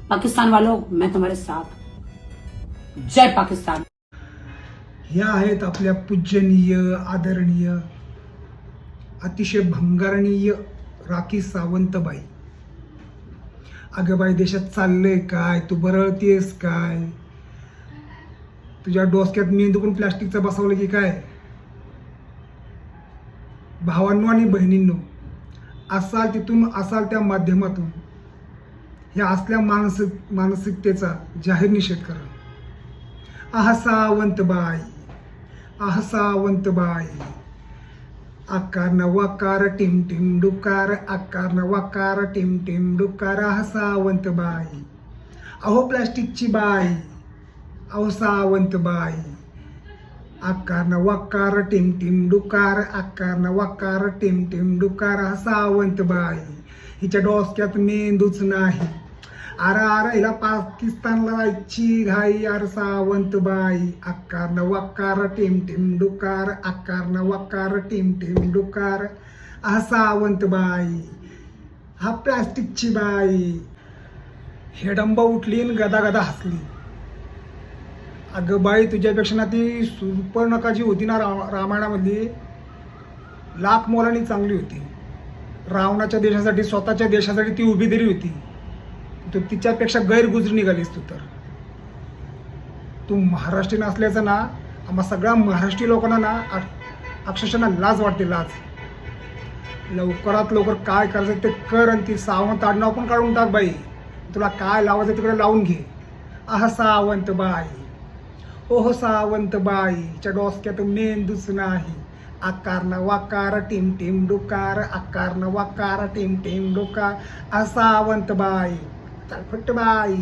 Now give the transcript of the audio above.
पाकिस्तान वालों, मैं तुम्हारे साथ। जय पाकिस्तान। ह्या आहेत आपल्या पूजनीय, आदरणीय, अतिशय भंगारणीय राखी सावंतबाई. अगं बाई, देशात चाललंय काय? तू बरळतेस काय? तुझ्या डोसक्यात मेंदू पण प्लास्टिकचा बसवलं की काय? भावांनो आणि बहिणींनो, असाल तिथून असाल त्या माध्यमातून ह्या असल्या मानसिकतेचा जाहीर निषेध करा. आह सावंतबाई, आह सावंतबाई, आकार नवाकार टिम टिम डुकार, आकार नवाकार टिम टिम डुकार. आह सावंतबाई, अहो प्लास्टिकची बाई, अहो सावंतबाई, आकार नवाकार टिम टिम डुकार, आकार नवाकार टिम टिम डुकार. आह सावंतबाई, हिच्या डोसक्यात मेंदूच नाही. अरे हिला पाकिस्तानला जायची घाई. अरे सावंतबाई, आकार नवाकार टिम टिम डुकार, आकार नवाकार टिम टिम डुकार. आह सावंतबाई, हा प्लास्टिकची बाई. हेडंबा उठली आणि गदा गदा हसली. अगं बाई, तुझ्यापेक्षा ना ती सुपर्णका जी होती ना रामायणामधली, लाख मोलानी चांगली होती. रावणाच्या देशासाठी, स्वतःच्या देशासाठी ती उभी दिली होती. तू तिच्यापेक्षा गैरगुजरी निघालीस. तू महाराष्ट्रीयन असल्याचं ना आम्हा सगळ्या महाराष्ट्रीय लोकांना ना अक्षरशः ना लाज वाटते, लाज. लवकरात लवकर काय करायचं ते कर आणि ती सावंत आडनाव पण काढून टाक बाई. तुला काय लावायचं तिकडे लावून घे. आह सावंतबाई, ओह सावंतबाई, च्या डोसक्यात मेंदूच नाही. आकार नवाकार टिम टिम डुकार, आकार नवाकार टिम टिम डुकार. आह सावंतबाई, चलफट बाई.